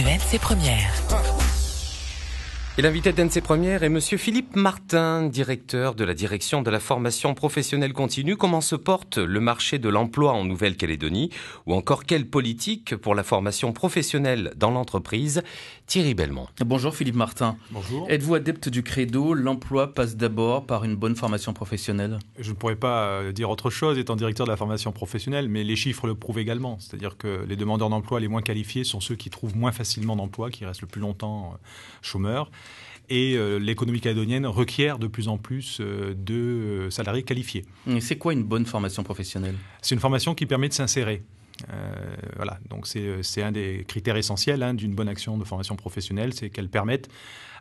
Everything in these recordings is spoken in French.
RMC Première. Et l'invité d'NC Première est Monsieur Philippe Martin, directeur de la direction de la formation professionnelle continue. Comment se porte le marché de l'emploi en Nouvelle-Calédonie? Ou encore, quelle politique pour la formation professionnelle dans l'entreprise? Thierry Belmont. Bonjour Philippe Martin. Bonjour. Êtes-vous adepte du credo « L'emploi passe d'abord par une bonne formation professionnelle » ? Je ne pourrais pas dire autre chose étant directeur de la formation professionnelle, mais les chiffres le prouvent également. C'est-à-dire que les demandeurs d'emploi les moins qualifiés sont ceux qui trouvent moins facilement d'emploi, qui restent le plus longtemps chômeurs. Et l'économie calédonienne requiert de plus en plus de salariés qualifiés. Et c'est quoi une bonne formation professionnelle ? C'est une formation qui permet de s'insérer. Voilà, donc c'est un des critères essentiels d'une bonne action de formation professionnelle, c'est qu'elle permette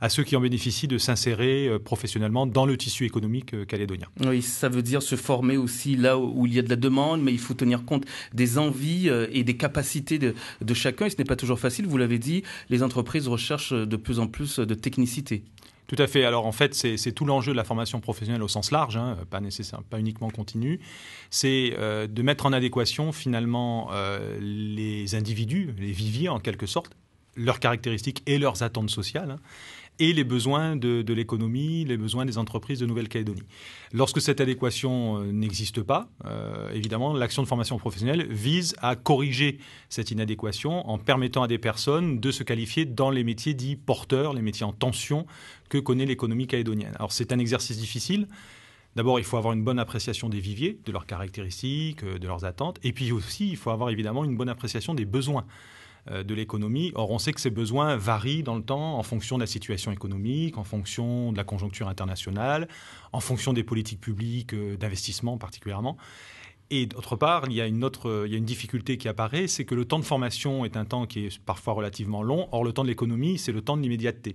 à ceux qui en bénéficient de s'insérer professionnellement dans le tissu économique calédonien. Oui, ça veut dire se former aussi là où il y a de la demande, mais il faut tenir compte des envies et des capacités de chacun, et ce n'est pas toujours facile, vous l'avez dit, les entreprises recherchent de plus en plus de technicité. Tout à fait. Alors en fait, c'est tout l'enjeu de la formation professionnelle au sens large, pas uniquement continu. C'est de mettre en adéquation finalement les individus, les viviers en quelque sorte, leurs caractéristiques et leurs attentes sociales, et les besoins de l'économie, les besoins des entreprises de Nouvelle-Calédonie. Lorsque cette adéquation n'existe pas, évidemment, l'action de formation professionnelle vise à corriger cette inadéquation en permettant à des personnes de se qualifier dans les métiers dits porteurs, les métiers en tension que connaît l'économie calédonienne. Alors c'est un exercice difficile. D'abord, il faut avoir une bonne appréciation des viviers, de leurs caractéristiques, de leurs attentes. Et puis aussi, il faut avoir évidemment une bonne appréciation des besoins de l'économie. Or, on sait que ces besoins varient dans le temps en fonction de la situation économique, en fonction de la conjoncture internationale, en fonction des politiques publiques d'investissement particulièrement. Et d'autre part, il y a une difficulté qui apparaît, c'est que le temps de formation est un temps qui est parfois relativement long. Or, le temps de l'économie, c'est le temps de l'immédiateté.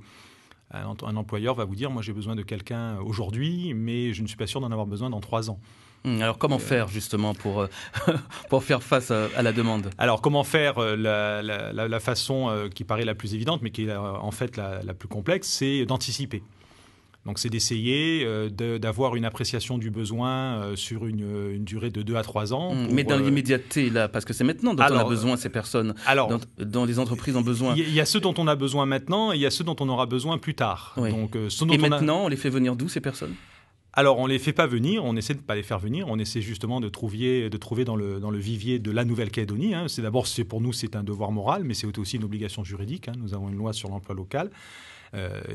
Un employeur va vous dire, moi j'ai besoin de quelqu'un aujourd'hui, mais je ne suis pas sûr d'en avoir besoin dans 3 ans. Alors comment faire justement pour faire face à la demande ? Alors comment faire la façon qui paraît la plus évidente, mais qui est en fait la plus complexe, c'est d'anticiper. Donc c'est d'essayer d'avoir une appréciation du besoin sur une durée de 2 à 3 ans. Mais dans l'immédiateté, là, parce que c'est maintenant dont on a besoin, ces personnes, dont les entreprises ont besoin. Il y a ceux dont on a besoin maintenant et il y a ceux dont on aura besoin plus tard. Oui. Donc, maintenant, on les fait venir d'où, ces personnes ? Alors, on ne les fait pas venir, on essaie de ne pas les faire venir, on essaie justement de trouver dans le vivier de la Nouvelle-Calédonie. Pour nous, c'est un devoir moral, mais c'est aussi une obligation juridique. Nous avons une loi sur l'emploi local.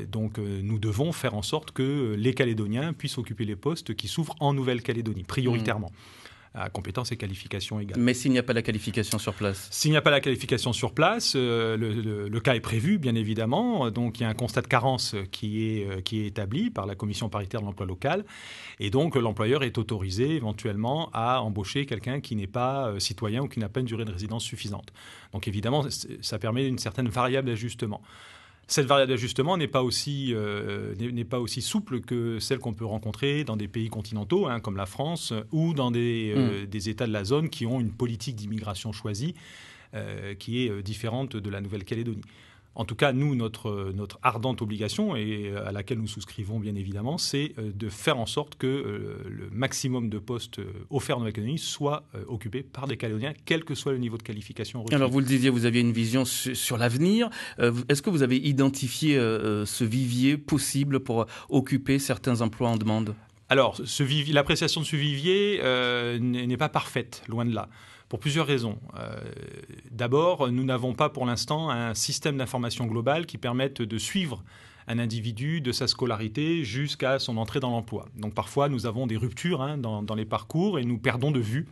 Donc, nous devons faire en sorte que les Calédoniens puissent occuper les postes qui s'ouvrent en Nouvelle-Calédonie, prioritairement. À compétences et qualifications égales. Mais s'il n'y a pas la qualification sur place ? S'il n'y a pas la qualification sur place, le cas est prévu, bien évidemment. Donc, il y a un constat de carence qui est établi par la commission paritaire de l'emploi local. Et donc, l'employeur est autorisé éventuellement à embaucher quelqu'un qui n'est pas citoyen ou qui n'a pas une durée de résidence suffisante. Donc, évidemment, ça permet une certaine variable d'ajustement. Cette variable d'ajustement n'est pas aussi souple que celle qu'on peut rencontrer dans des pays continentaux, comme la France, ou dans des États de la zone qui ont une politique d'immigration choisie qui est différente de la Nouvelle-Calédonie. En tout cas, nous, notre ardente obligation, et à laquelle nous souscrivons bien évidemment, c'est de faire en sorte que le maximum de postes offerts en Nouvelle-Calédonie soient occupés par des Calédoniens, quel que soit le niveau de qualification requis. Alors, vous le disiez, vous aviez une vision sur l'avenir. Est-ce que vous avez identifié ce vivier possible pour occuper certains emplois en demande ? Alors, l'appréciation de ce vivier n'est pas parfaite, loin de là. Pour plusieurs raisons. D'abord, nous n'avons pas pour l'instant un système d'information global qui permette de suivre un individu de sa scolarité jusqu'à son entrée dans l'emploi. Donc parfois, nous avons des ruptures dans les parcours et nous perdons de vue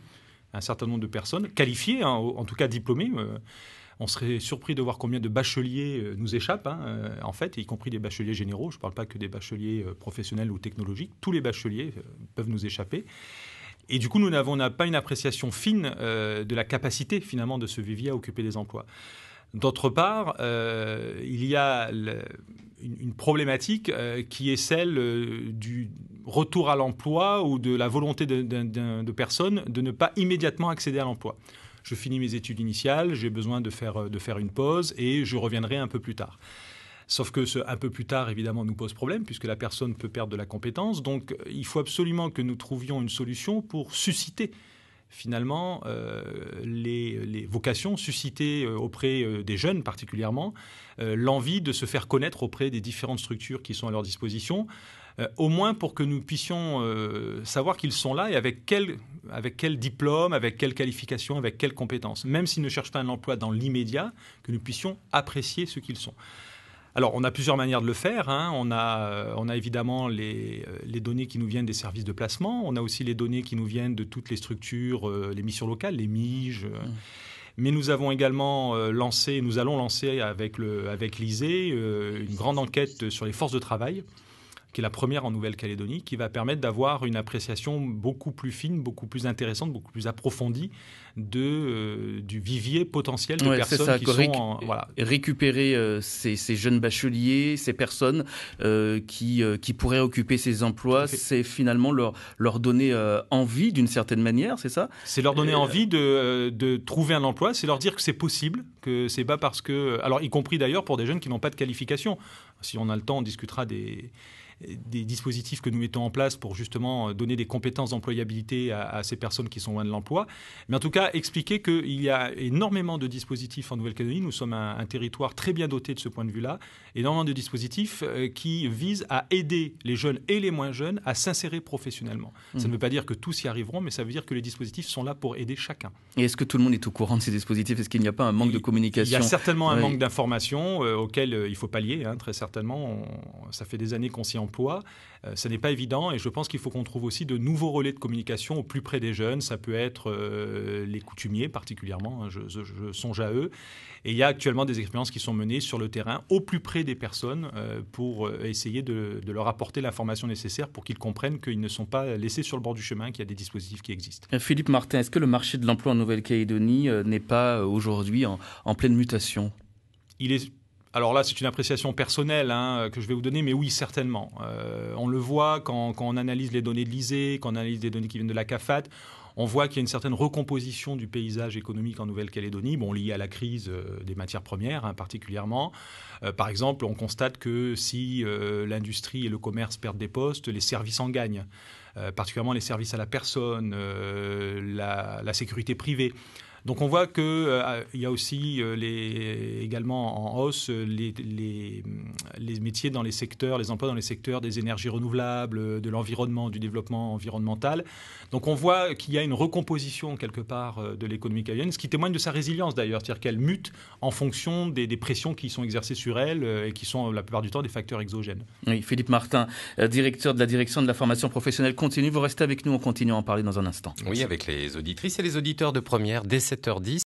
un certain nombre de personnes qualifiées, en tout cas diplômées. On serait surpris de voir combien de bacheliers nous échappent, en fait, y compris des bacheliers généraux. Je ne parle pas que des bacheliers professionnels ou technologiques. Tous les bacheliers peuvent nous échapper. Et du coup, nous n'avons pas une appréciation fine de la capacité, finalement, de ce vivier à occuper des emplois. D'autre part, il y a une problématique qui est celle du retour à l'emploi ou de la volonté de personnes de ne pas immédiatement accéder à l'emploi. Je finis mes études initiales, j'ai besoin de faire une pause et je reviendrai un peu plus tard. Sauf que ce un peu plus tard, évidemment, nous pose problème puisque la personne peut perdre de la compétence. Donc, il faut absolument que nous trouvions une solution pour susciter finalement les vocations, susciter auprès des jeunes particulièrement l'envie de se faire connaître auprès des différentes structures qui sont à leur disposition, au moins pour que nous puissions savoir qu'ils sont là et avec quel diplôme, avec quelle qualification, avec quelles compétences. Même s'ils ne cherchent pas un emploi dans l'immédiat, que nous puissions apprécier ce qu'ils sont. Alors, on a plusieurs manières de le faire. Hein. On a évidemment les données qui nous viennent des services de placement. On a aussi les données qui nous viennent de toutes les structures, les missions locales, les MIGE. Mais nous avons également nous allons lancer avec l'ISEE une grande enquête sur les forces de travail, qui est la première en Nouvelle-Calédonie, qui va permettre d'avoir une appréciation beaucoup plus fine, beaucoup plus intéressante, beaucoup plus approfondie du vivier potentiel de personnes qui sont récupérer ces jeunes bacheliers, ces personnes qui pourraient occuper ces emplois, c'est finalement leur donner envie d'une certaine manière, c'est ça ? C'est leur donner envie de trouver un emploi, c'est leur dire que c'est possible, que c'est pas parce que... Alors, y compris d'ailleurs pour des jeunes qui n'ont pas de qualification. Si on a le temps, on discutera des dispositifs que nous mettons en place pour justement donner des compétences d'employabilité à ces personnes qui sont loin de l'emploi. Mais en tout cas, expliquer qu'il y a énormément de dispositifs en Nouvelle-Calédonie. Nous sommes un territoire très bien doté de ce point de vue-là. Énormément de dispositifs qui visent à aider les jeunes et les moins jeunes à s'insérer professionnellement. Ça ne veut pas dire que tous y arriveront, mais ça veut dire que les dispositifs sont là pour aider chacun. Et est-ce que tout le monde est au courant de ces dispositifs ? Est-ce qu'il n'y a pas un manque de communication ? Il y a certainement un manque d'information auquel il faut pallier, très certainement. Ça fait des années qu'on s'y emploie. Ça n'est pas évident et je pense qu'il faut qu'on trouve aussi de nouveaux relais de communication au plus près des jeunes. Ça peut être les coutumiers particulièrement, je songe à eux. Et il y a actuellement des expériences qui sont menées sur le terrain au plus près des personnes pour essayer de leur apporter l'information nécessaire pour qu'ils comprennent qu'ils ne sont pas laissés sur le bord du chemin, qu'il y a des dispositifs qui existent. Philippe Martin, est-ce que le marché de l'emploi en Nouvelle-Calédonie n'est pas aujourd'hui en pleine mutation ? Alors là, c'est une appréciation personnelle que je vais vous donner, mais oui, certainement. On le voit quand on analyse les données de l'ISEE, quand on analyse les données qui viennent de la CAFAT, on voit qu'il y a une certaine recomposition du paysage économique en Nouvelle-Calédonie, liée à la crise des matières premières particulièrement. Par exemple, on constate que si l'industrie et le commerce perdent des postes, les services en gagnent, particulièrement les services à la personne, la sécurité privée. Donc on voit qu'il y a aussi également en hausse les métiers dans les secteurs, les emplois dans les secteurs des énergies renouvelables, de l'environnement, du développement environnemental. Donc on voit qu'il y a une recomposition quelque part de l'économie calédonienne, ce qui témoigne de sa résilience d'ailleurs, c'est-à-dire qu'elle mute en fonction des pressions qui sont exercées sur elle et qui sont la plupart du temps des facteurs exogènes. Oui, Philippe Martin, directeur de la direction de la formation professionnelle continue. Vous restez avec nous, on continue à en parler dans un instant. Oui, avec les auditrices et les auditeurs de Première dès 7h10.